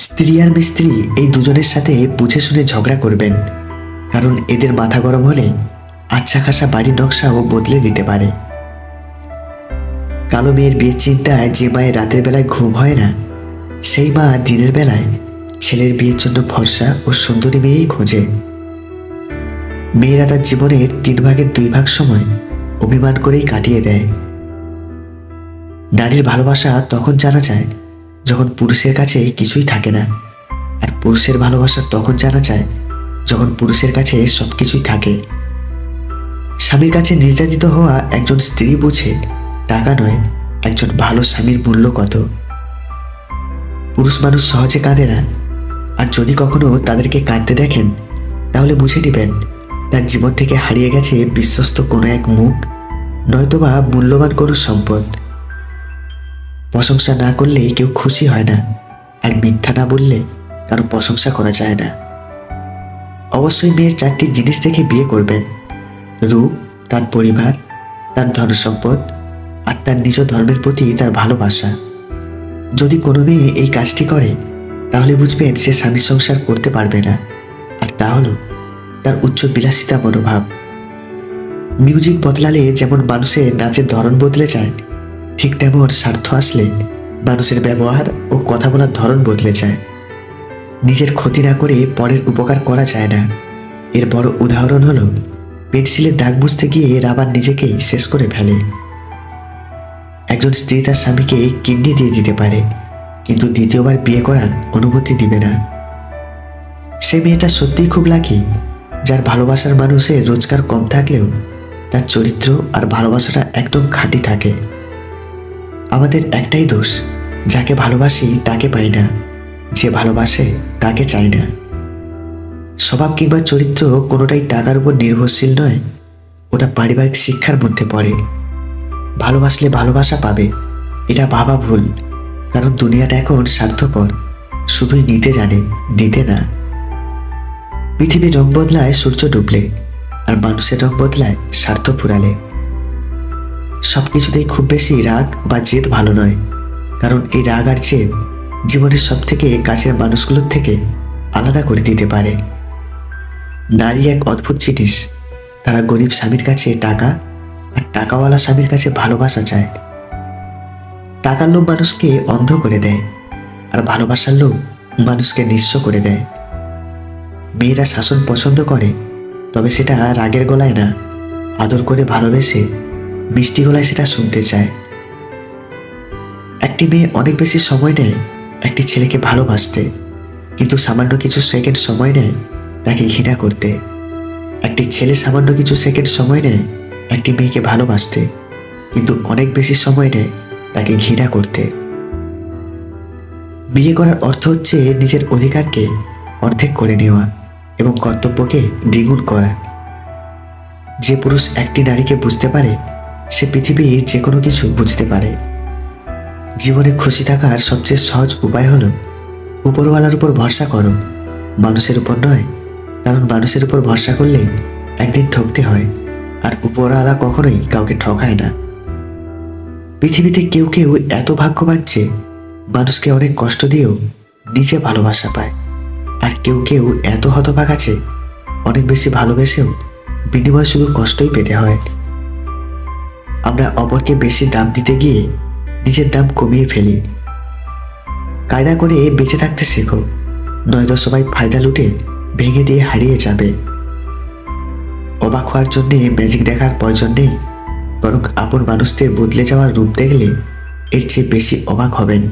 স্ত্রী আর মিস্ত্রি এই দুজনের সাথে বুঝে শুনে ঝগড়া করবেন, কারণ এদের মাথা গরম হলে আচ্ছা খাসা বাড়ির নকশাও বদলে দিতে পারে। কালো মেয়ের বিয়ের চিন্তায় যে মায়ের রাতের বেলায় ঘুম হয় না, সেই মা দিনের বেলায় ছেলের বিয়ের জন্য ফর্সা ও সুন্দরী মেয়েই খোঁজে। মেয়েরা তার জীবনের 3/2 সময় অভিমান করেই কাটিয়ে দেয়। নারীর ভালোবাসা তখন জানা যায় যখন পুরুষের কাছে কিছুই থাকে না, আর পুরুষের ভালোবাসা তখন জানা যায় যখন পুরুষের কাছে সবকিছুই থাকে। স্বামীর কাছে নির্যাতিত হওয়া একজন স্ত্রী বুঝে টাকা নয়, একজন ভালো স্বামীর মূল্য কত। পুরুষ মানুষ সহজে কাঁদে না, আর যদি কখনো তাদেরকে কাঁদতে দেখেন তাহলে বুঝে নেবেন তার জীবন থেকে হারিয়ে গেছে বিশ্বস্ত কোনো এক মুখ, নয়তোবা মূল্যবান কোনো সম্পদ। প্রশংসা না করলে কেউ খুশি হয় না, আর মিথ্যা না বললে কারো প্রশংসা করা যায় না। অবশ্যই মেয়ের 4টি জিনিস দেখে বিয়ে করবেন: রূপ, তার পরিবার, তার ধনসম্পদ, আর তার নিজ ধর্মের প্রতি তার ভালোবাসা। যদি কোনো মেয়ে এই কাজটি করে তাহলে বুঝবেন সে স্বামীর সংসার করতে পারবে না, আর তা হলো তার উচ্চ বিলাসিতা মনোভাব। মিউজিক বদলালে যেমন মানুষের নাচের ধরন বদলে যায়, ঠিক তেমন স্বার্থ আসলে মানুষের ব্যবহার ও কথা বলার ধরন বদলে যায়। নিজের ক্ষতি না করে পরের উপকার করা যায় না। এর বড় উদাহরণ হলো পেন্সিলের দাগ মুছতে গিয়ে রাবার নিজেকেই শেষ করে ফেলে। একজন স্ত্রী তার স্বামীকে কিডনি দিয়ে দিতে পারে, কিন্তু দ্বিতীয়বার বিয়ে করার অনুমতি দিবে না। সে মেয়েটা সত্যিই খুব লাকি, যার ভালোবাসার মানুষের রোজগার কম থাকলেও তার চরিত্র আর ভালোবাসাটা একদম খাঁটি থাকে। আমাদের একটাই দোষ, যাকে ভালোবাসি তাকে পাই না, যে ভালোবাসে তাকে চাই না। স্বভাব কিংবা চরিত্র কোনোটাই টাকার উপর নির্ভরশীল নয়, ওটা পারিবারিক শিক্ষার মধ্যে পড়ে। ভালোবাসলে ভালোবাসা পাবে, এটা ভাবা ভুল, কারণ দুনিয়াটা এখন স্বার্থপর, শুধুই নিতে জানে, দিতে না। পৃথিবীর রং বদলায় সূর্য ডুবলে, আর মানুষের রং বদলায় স্বার্থ ফুরালে। সবকিছুতেই খুব বেশি রাগ বা জেদ ভালো নয়, কারণ এই রাগ আর জেদ জীবনের সব থেকে কাছের মানুষগুলোর থেকে আলাদা করে দিতে পারে। নারী এক অদ্ভুত জিনিস, তারা গরিব স্বামীর কাছে টাকা আর টাকাওয়ালা স্বামীর কাছে ভালোবাসা চায়। টাকার লোভ মানুষকে অন্ধ করে দেয়, আর ভালোবাসার লোভ মানুষকে নিঃস্ব করে দেয়। মেয়েরা শাসন পছন্দ করে, তবে সেটা রাগের গলায় না, আদর করে ভালোবেসে মিষ্টি গলায় সেটা শুনতে চায়। একটি মেয়ে অনেক বেশি সময় নেয় একটি ছেলেকে ভালোবাসতে, কিন্তু সামান্য কিছু সেকেন্ড সময় নেয় তাকে ঘৃণা করতে। একটি ছেলে সামান্য কিছু সেকেন্ড সময় নেয় একটি মেয়েকে ভালোবাসতে, কিন্তু অনেক বেশি সময় নেয় তাকে ঘৃণা করতে। বিয়ে করার অর্থ হচ্ছে নিজের অধিকারকে অর্ধেক করে নেওয়া এবং কর্তব্যকে দ্বিগুণ করা। যে পুরুষ একটি নারীকে বুঝতে পারে, সে পৃথিবীর যে কোনো কিছু বুঝতে পারে। জীবনে খুশি থাকার সবচেয়ে সহজ উপায় হলো উপরওয়ালার উপর ভরসা করো, মানুষের উপর নয়, কারণ মানুষের উপর ভরসা করলে একদিন ঠকতে হয়, আর উপরওয়ালা কখনোই কাউকে ঠকায় না। পৃথিবীতে কেউ কেউ এত ভাগ্যবান যে মানুষকে অনেক কষ্ট দিয়েও নিজে ভালোবাসা পায়, আর কেউ কেউ এত হতভাগ আছে অনেক বেশি ভালোবেসেও বিনিময়ে শুধু কষ্টই পেতে হয়। আমরা অপরকে বেশি দাম দিতে গিয়ে নিজের দাম কমিয়ে ফেলি। কায়দা করে বেঁচে থাকতে শেখো, নয়তো সবাই ফায়দা লুটে ভেঙে দিয়ে হারিয়ে যাবে। অবাক হওয়ার জন্যে ম্যাজিক দেখার প্রয়োজন নেই, বরং আপন মানুষদের বদলে যাওয়ার রূপ দেখলে এর চেয়ে বেশি অবাক হবেন।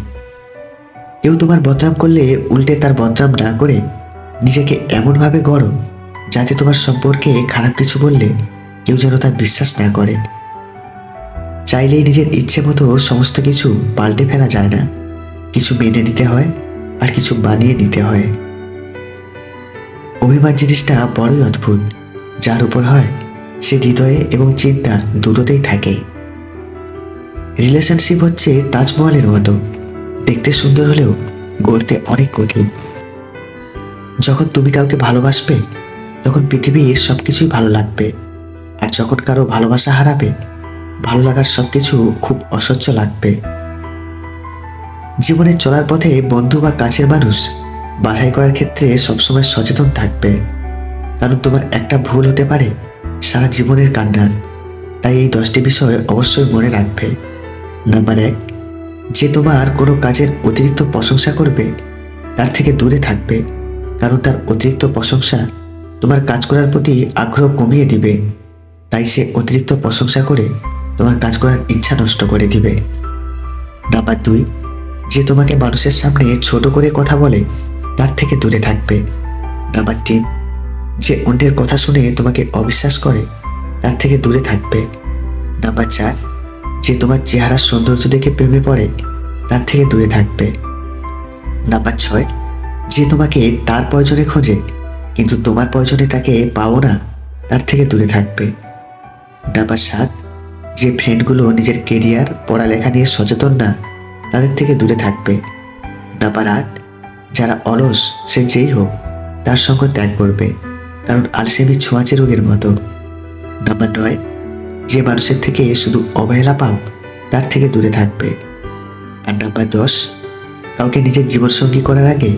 কেউ তোমার বদনাম করলে উল্টে তার বদনাম না করে নিজেকে এমনভাবে গড়ো যাতে তোমার সম্পর্কে খারাপ কিছু বললে কেউ যেন তা বিশ্বাস না করে। চাইলেই নিজের ইচ্ছে মতো সমস্ত কিছু পাল্টে ফেলা যায় না, কিছু মেনে নিতে হয় আর কিছু মানিয়ে নিতে হয়। অভিমান জিনিসটা বড়ই অদ্ভুত, যার উপর হয় সে হৃদয়ে এবং চিন্তা দুটোতেই থাকে। রিলেশনশিপ হচ্ছে তাজমহলের মতো, দেখতে সুন্দর হলেও গড়তে অনেক কঠিন। যখন তুমি কাউকে ভালোবাসবে তখন পৃথিবীর সবকিছুই ভালো লাগবে, আর যখন কারো ভালোবাসা হারাবে ভালো লাগার সবকিছু খুব অসহ্য লাগবে। জীবনে চলার পথে বন্ধু বা কাছের মানুষ বাছাই করার ক্ষেত্রে সবসময় সচেতন থাকবে, কারণ তোমার একটা ভুল হতে পারে সারা জীবনের কান্নার। তাই এই 10টি বিষয় অবশ্যই মনে রাখবে। নাম্বার 1, যে তোমার কোনো কাজের অতিরিক্ত প্রশংসা করবে তার থেকে দূরে থাকবে, কারণ তার অতিরিক্ত প্রশংসা তোমার কাজ করার প্রতি আগ্রহ কমিয়ে দিবে। তাই সে অতিরিক্ত প্রশংসা করে তোমার কাজ করার ইচ্ছা নষ্ট করে দিবে। নাম্বার 2, যে তোমাকে মানুষের সামনে ছোট করে কথা বলে তার থেকে দূরে থাকবে। নাম্বার 3, যে অন্যের কথা শুনে তোমাকে অবিশ্বাস করে তার থেকে দূরে থাকবে। নাম্বার 4, যে তোমার চেহারার সৌন্দর্য দেখে প্রেমে পড়ে তার থেকে দূরে থাকবে। নাম্বার 6, যে তোমাকে তার প্রয়োজনে খোঁজে কিন্তু তোমার প্রয়োজনে তাকে পাও না তার থেকে দূরে থাকবে। নাম্বার 7, যে ফ্রেন্ডগুলো নিজের কেরিয়ার পড়ালেখা নিয়ে সচেতন না তাদের থেকে দূরে থাকবে। নাম্বার 8, যারা অলস সে যেই হোক তার সঙ্গ ত্যাগ করবে, কারণ আলসেমি ছোঁয়াচে রোগের মতো। নাম্বার 9, যে মানুষের থেকে শুধু অবহেলা পাও তার থেকে দূরে থাকবে। আর নাম্বার 10, কাউকে নিজের জীবনসঙ্গী করার আগে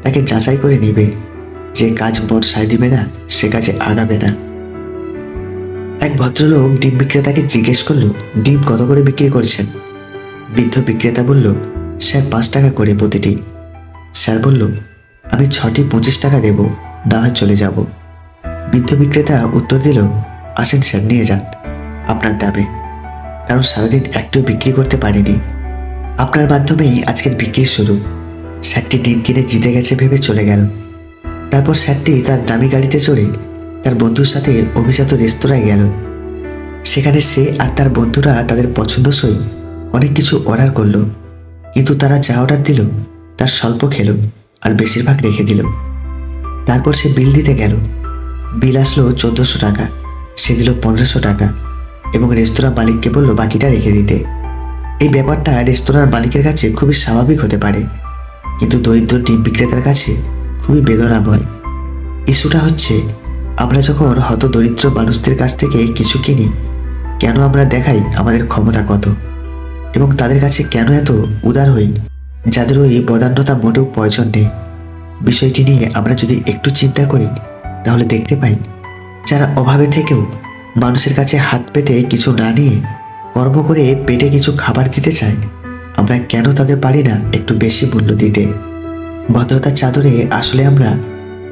তাকে যাচাই করে নেবে। যে কাজ মন সায় দিবে না সে কাজে আগাবে না। এক ভদ্রলোক ডিম বিক্রেতাকে জিজ্ঞেস করলো ডিম কত করে বিক্রি করছেন। বৃদ্ধ বিক্রেতা বলল, স্যার 5 টাকা করে প্রতিটি। স্যার বলল, আমি 6টি 25 টাকা দেব, না হয় চলে যাব। বৃদ্ধ বিক্রেতা উত্তর দিল, আসেন স্যার, নিয়ে যান আপনার দামে, কারণ সারাদিন একটু বিক্রি করতে পারিনি। আপনার মাধ্যমেই আজকের বিক্রি শুরু। স্যারটি ডিম কিনে জিতে গেছে ভেবে চলে গেল। তারপর স্যারটি তার দামি গাড়িতে চড়ে তার বন্ধুর সাথে অভিজাত রেস্তোরাঁয় গেল। সেখানে সে আর তার বন্ধুরা তাদের পছন্দসই অনেক কিছু অর্ডার করলো, কিন্তু তারা যা অর্ডার দিল তার স্বল্প খেলো আর বেশিরভাগ রেখে দিল। তারপর সে বিল দিতে গেল। বিল আসলো 1400 টাকা। সে দিল 1500 টাকা এবং রেস্তোরাঁ মালিককে বলল বাকিটা রেখে দিতে। এই ব্যাপারটা রেস্তোরাঁর মালিকের কাছে খুবই স্বাভাবিক হতে পারে, কিন্তু দরিদ্র ডিম বিক্রেতার কাছে খুবই বেদনাময়। ইস্যুটা হচ্ছে, আমরা যখন হতদরিদ্র মানুষদের কাছ থেকে কিছু কিনি, কেন আমরা দেখাই আমাদের ক্ষমতা কত, এবং তাদের কাছে কেন এত উদার হই যাদের ওই বদান্যতা মোটেও প্রয়োজন নেই। বিষয়টি নিয়ে আমরা যদি একটু চিন্তা করি তাহলে দেখতে পাই, যারা অভাবে থেকেও মানুষের কাছে হাত পেতে কিছু না নিয়ে কর্ম করে পেটে কিছু খাবার দিতে চায়, আমরা কেন তাদের পারি না একটু বেশি মূল্য দিতে। ভদ্রতার চাদরে আসলে আমরা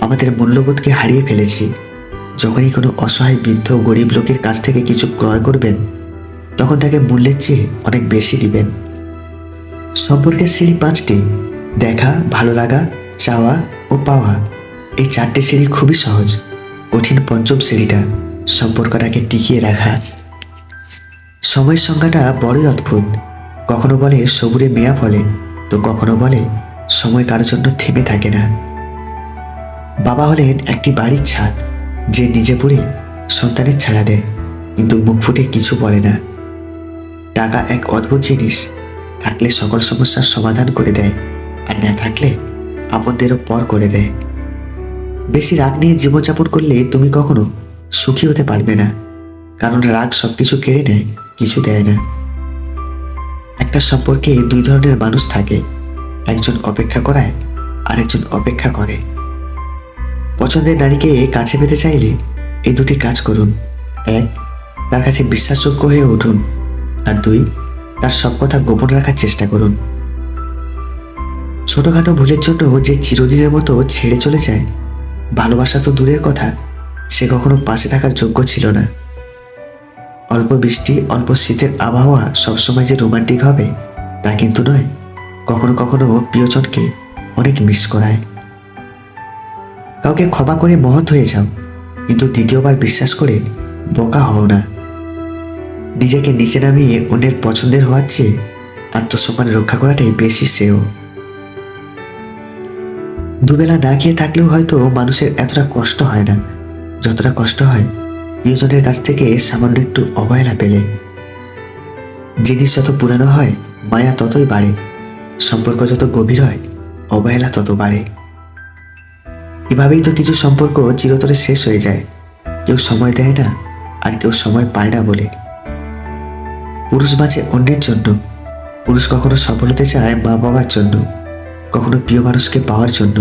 আমাদের মূল্যবোধকে হারিয়ে ফেলেছি। যখনই কোনো অসহায় বৃদ্ধ গরিব লোকের কাছ থেকে কিছু ক্রয় করবেন, তখন তাকে মূল্যের চেয়ে অনেক বেশি দিবেন। সম্পর্কের সিঁড়ি 5টি: দেখা, ভালো লাগা, চাওয়া ও পাওয়া। এই 4টি সিঁড়ি খুবই সহজ। কঠিন 5ম সিঁড়িটা, সম্পর্কটাকে টিকিয়ে রাখা। সময়ের সংজ্ঞাটা বড়ই অদ্ভুত। কখনো বলে সবুরে মেয়া ফলে, তো কখনো বলে সময় কারোর জন্য থেমে থাকে না। বাবা হলেন একটি বাড়ির ছাদ, যে নিজে পুড়ে সন্তানের ছায়া দেয় কিন্তু মুখ ফুটে কিছু বলে না। টাকা এক অদ্ভুত জিনিস, থাকলে সকল সমস্যার সমাধান করে দেয়, আর না থাকলে আপনদেরও পর করে দেয়। বেশি রাগ নিয়ে জীবনযাপন করলে তুমি কখনো সুখী হতে পারবে না, কারণ রাগ সবকিছু কেড়ে নেয়, কিছু দেয় না। একটা সম্পর্কে 2 ধরনের মানুষ থাকে, একজন অপেক্ষা করায় আর একজন অপেক্ষা করে। পছন্দের নারীকে কাছে পেতে চাইলে এই 2টি কাজ করুন। 1, তার কাছে বিশ্বাসযোগ্য হয়ে উঠুন, আর 2, তার সব কথা গোপন রাখার চেষ্টা করুন। ছোটখাটো ভুলের জন্য যে চিরদিনের মতো ছেড়ে চলে যায়, ভালোবাসা তো দূরের কথা, সে কখনো পাশে থাকার যোগ্য ছিল না। অল্প বৃষ্টি, অল্প শীতের আবহাওয়া সবসময় যে রোমান্টিক হবে তা কিন্তু নয়। কখনো কখনো প্রিয়জনকে অনেক মিস করায়। কাউকে ক্ষমা করে মহৎ হয়ে যাও, কিন্তু দ্বিতীয়বার বিশ্বাস করে বোকা হও না। নিজেকে নিচে নামিয়ে অন্যের পছন্দের হওয়ার চেয়ে আত্মসম্মান রক্ষা করাটাই বেশি শ্রেয়। দুবেলা না খেয়ে থাকলেও হয়তো মানুষের এতটা কষ্ট হয় না যতটা কষ্ট হয় প্রিয়জনের কাছ থেকে সামান্য একটু অবহেলা পেলে। জিনিস যত পুরানো হয় মায়া ততই বাড়ে, সম্পর্ক যত গভীর হয় অবহেলা তত বাড়ে। এভাবেই তো কিছু সম্পর্ক চিরতরে শেষ হয়ে যায়, কেউ সময় দেয় না আর কেউ সময় পায় না বলে। পুরুষ বাঁচে অন্যের জন্য, পুরুষ কখনো সফল হতে চায় মা বাবার জন্য। কখনো প্রিয় মানুষকে পাওয়ার জন্য,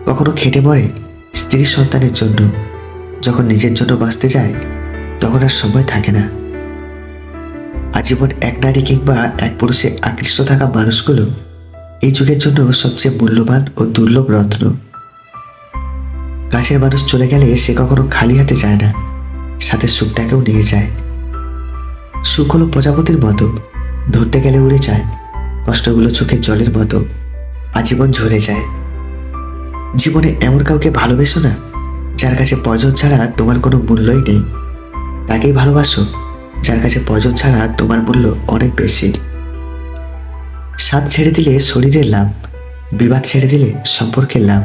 কখনো খেটে মরে স্ত্রী সন্তানের জন্য। যখন নিজের জন্য বাঁচতে যায় তখন আর সময় থাকে না। আজীবন এক নারী কিংবা এক পুরুষে আকৃষ্ট থাকা মানুষগুলো এই যুগের জন্য সবচেয়ে মূল্যবান ও দুর্লভ রত্ন। কাছের মানুষ চলে গেলে সে কখনো খালি হাতে যায় না, সাথে সুখটাকেও নিয়ে যায়। সুখ হলো প্রজাপতির মতো, ধরতে গেলে উড়ে যায়, কষ্টগুলো চোখের জলের মতো আজীবন ঝরে যায়। জীবনে এমন কাউকে ভালোবেসো না যার কাছে প্রয়োজন ছাড়া তোমার কোনো মূল্যই নেই। তাকেই ভালোবাসো যার কাছে প্রয়োজন ছাড়া তোমার মূল্য অনেক বেশি। স্বাদ ছেড়ে দিলে শরীরের লাভ, বিবাদ ছেড়ে দিলে সম্পর্কের লাভ,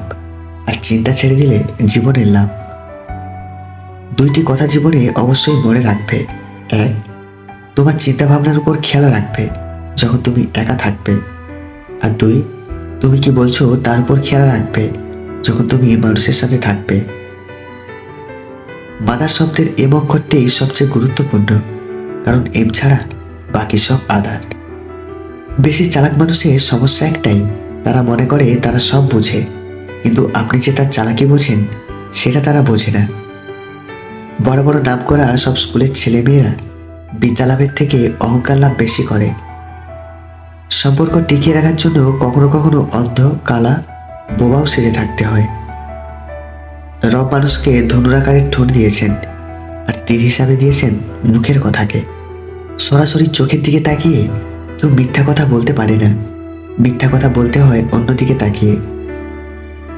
আর চিন্তা ছেড়ে দিলে জীবনের লাভ। দুইটি কথা জীবনে অবশ্যই মনে রাখবে। এক, তোমার চিন্তা ভাবনার উপর খেয়াল রাখবে যখন তুমি একা থাকবে। আর দুই, তুমি কি বলছো তার উপর খেয়াল রাখবে যখন তুমি মানুষের সাথে থাকবে। মাদার শব্দের এম অক্ষরটি সবচেয়ে গুরুত্বপূর্ণ, কারণ এম ছাড়া বাকি সব আদার। বেশি চালাক মানুষের সমস্যা একটাই, তারা মনে করে তারা সব বোঝে, কিন্তু আপনি যে তার চালাকি বোঝেন সেটা তারা বোঝে না। বড় বড় নাম করা সব স্কুলের ছেলেমেয়েরা বিদ্যালাভের থেকে অহংকার লাভ বেশি করে। সম্পর্ক টিকিয়ে রাখার জন্য কখনো কখনো অন্ধ, কালা, বোবাও সেজে থাকতে হয়। রব মানুষকে ধনুরাকারের ঠোঁট দিয়েছেন, আর তীর হিসাবে দিয়েছেন মুখের কথাকে। সরাসরি চোখের দিকে তাকিয়ে কেউ মিথ্যা কথা বলতে পারে না, মিথ্যা কথা বলতে হয় অন্যদিকে তাকিয়ে।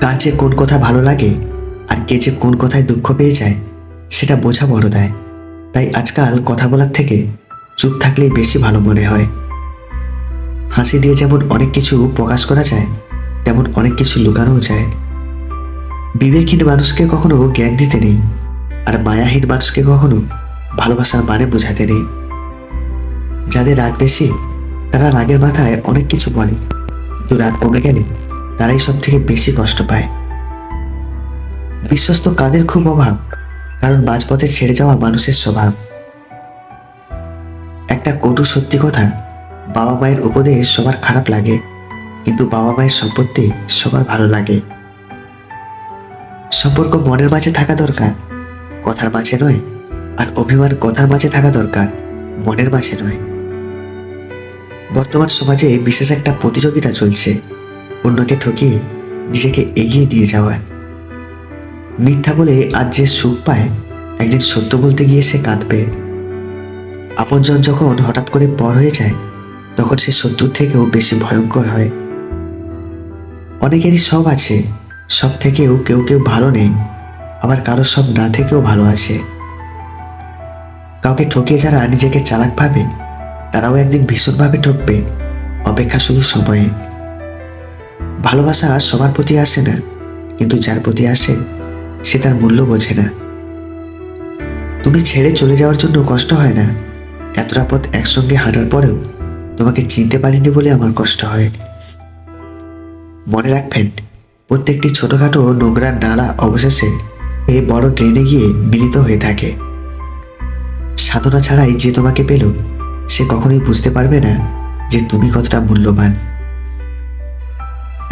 কার যে কোন কথা ভালো লাগে আর কে যে কোন কথায় দুঃখ পেয়ে যায় সেটা বোঝা বড় দায়। তাই আজকাল কথা বলার থেকে চুপ থাকলেই বেশি ভালো মনে হয়। হাসি দিয়ে যেমন অনেক কিছু প্রকাশ করা যায়, তেমন অনেক কিছু লুকানোও যায়। বিবেকহীন মানুষকে কখনো জ্ঞান দিতে নেই, আর মায়াহীন মানুষকে কখনো ভালোবাসার মানে বোঝাতে নেই। যাদের রাগ বেশি তারা রাগের মাথায় অনেক কিছু বলে, কিন্তু রাগ কমে গেলে তারাই সব থেকে বেশি কষ্ট পায়। বিশ্বস্ত কাদের খুব অভাব, কারণ মাঝপথে ছেড়ে যাওয়া মানুষের স্বভাব। একটা কটু সত্যি কথা, বাবা মায়ের উপদেশ সবার খারাপ লাগে, কিন্তু বাবা মায়ের সম্পত্তি সবার ভালো লাগে। সম্পর্ক মনের মাঝে থাকা দরকার, কথার মাঝে নয়, আর অভিমান কথার মাঝে থাকা দরকার, মনের মাঝে নয়। বর্তমান সমাজে বিশেষ একটা প্রতিযোগিতা চলছে, অন্যকে ঠকিয়ে নিজেকে এগিয়ে দিয়ে যাওয়ার। মিথ্যা বলে আজ যে সুখ পায়, একদিন সত্য বলতে গিয়ে সে কাঁদবে। আপনজন যখন হঠাৎ করে পর হয়ে যায় তখন সে শত্রুর থেকেও বেশি ভয়ঙ্কর হয়। অনেকেরই সব আছে, সব থেকেও কেউ কেউ ভালো নেই, আবার কারো সব না থেকেও ভালো আছে। কাউকে ঠকিয়ে যারা নিজেকে চালাক ভাবে তারাও একদিন ভীষণভাবে ঠকবে, অপেক্ষা শুধু সময়ে। ভালোবাসা সবার প্রতি আসে না, কিন্তু যার প্রতি আসে সে তার মূল্য বোঝে না। তুমি ছেড়ে চলে যাওয়ার জন্য কষ্ট হয় না, এতটা পথ একসঙ্গে হাঁটার পরেও তোমাকে চিনতে পারিনি বলে আমার কষ্ট হয়। মনে রাখবেন, প্রত্যেকটি ছোটখাটো নোংরা নালা অবশেষে এই বড় ড্রেনে গিয়ে মিলিত হয়ে থাকে। সাধনা ছাড়াই যে তোমাকে পেল সে কখনোই বুঝতে পারবে না যে তুমি কতটা মূল্যবান।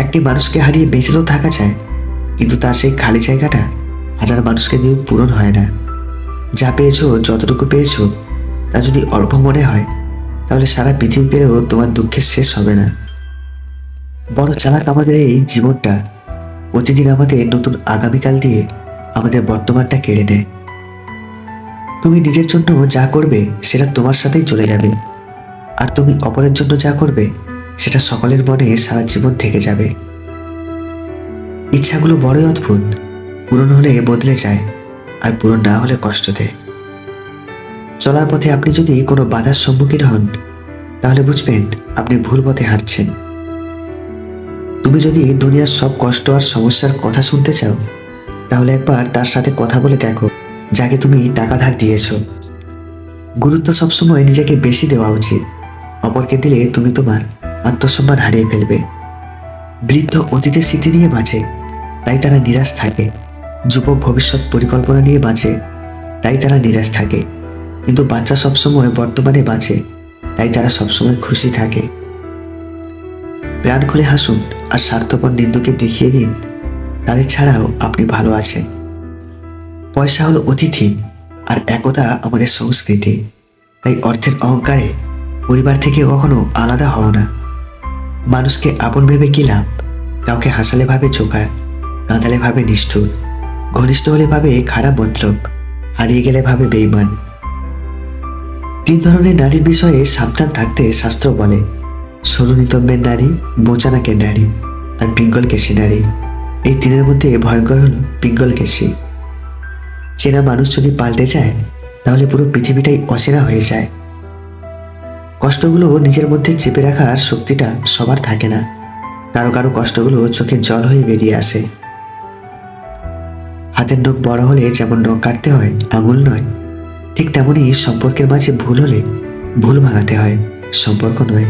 একটি মানুষকে হারিয়ে বেঁচে তো থাকা যায়, কিন্তু তার সেই খালি জায়গাটা হাজার মানুষকে দিয়েও পূরণ হয় না। যা পেয়েছো, যতটুকু পেয়েছো, তা যদি অল্প মনে হয় তাহলে সারা পৃথিবী পেলেও তোমার দুঃখের শেষ হবে না। বড় চালাক আমাদের এই জীবনটা, প্রতিদিন আমাদের নতুন আগামীকাল দিয়ে আমাদের বর্তমানটা কেড়ে নেয়। তুমি নিজের জন্য যা করবে সেটা তোমার সাথেই চলে যাবে, আর তুমি অপরের জন্য যা করবে সেটা সকলের মনে সারা জীবন থেকে যাবে। ইচ্ছাগুলো বড়ই অদ্ভুত, পূরণ হলে বদলে যায়, আর পূরণ না হলে কষ্ট দেয়। চলার পথে আপনি যদি কোনো বাধার সম্মুখীন হন তাহলে বুঝবেন আপনি ভুল পথে হাঁটছেন। তুমি যদি দুনিয়ার সব কষ্ট আর সমস্যার কথা শুনতে চাও তাহলে একবার তার সাথে কথা বলে দেখো যাকে তুমি টাকা ধার দিয়েছ। গুরুত্ব সবসময় নিজেকে বেশি দেওয়া উচিত, অপরকে দিলে তুমি তোমার আত্মসম্মান হারিয়ে ফেলবে। বৃদ্ধ অতীতের স্মৃতি নিয়ে বাঁচে, তাই তারা নিরাশ থাকে। যুবক ভবিষ্যৎ পরিকল্পনা নিয়ে বাঁচে, তাই তারা নিরাশ থাকে। কিন্তু বাচ্চা সবসময় বর্তমানে বাঁচে, তাই তারা সবসময় খুশি থাকে। প্রাণ খুলে হাসুন আর স্বার্থপর নিন্দুকে দেখিয়ে দিন তাদের ছাড়াও আপনি ভালো আছেন। পয়সা হলো অতিথি, আর একতা আমাদের সংস্কৃতি। তাই অর্থের অহংকারে পরিবার থেকে কখনো আলাদা হও না। মানুষকে আপন ভেবে কি লাভ? কাউকে হাসালে ভাবে চোখা, কাঁদালে ভাবে নিষ্ঠুর, ঘনিষ্ঠ হলে ভাবে খারাপ মতলব, হারিয়ে গেলে ভাবে বেঈমান। 3 ধরনের নারীর বিষয়ে সাবধান থাকতে শাস্ত্র বলে: সরুনিতম্বের নারী, বোচানাকের নারী, আর পিঙ্গলকেশী নারী। এই 3-এর মধ্যে ভয়ঙ্কর হলো পিঙ্গলকেশী। চেনা মানুষ যদি পাল্টে যায় তাহলে পুরো পৃথিবীটাই অচেনা হয়ে যায়। কষ্টগুলো নিজের মধ্যে চেপে রাখার শক্তিটা সবার থাকে না। কারো কারো কষ্টগুলো চোখে জল হয়ে বেরিয়ে আসে। হাতের নখ বড় হলে যেমন নখ কাটতে হয়, আঙুল নয়, ঠিক তেমনই সম্পর্কের মাঝে ভুল হলে ভুল ভাঙাতে হয়, সম্পর্ক নয়।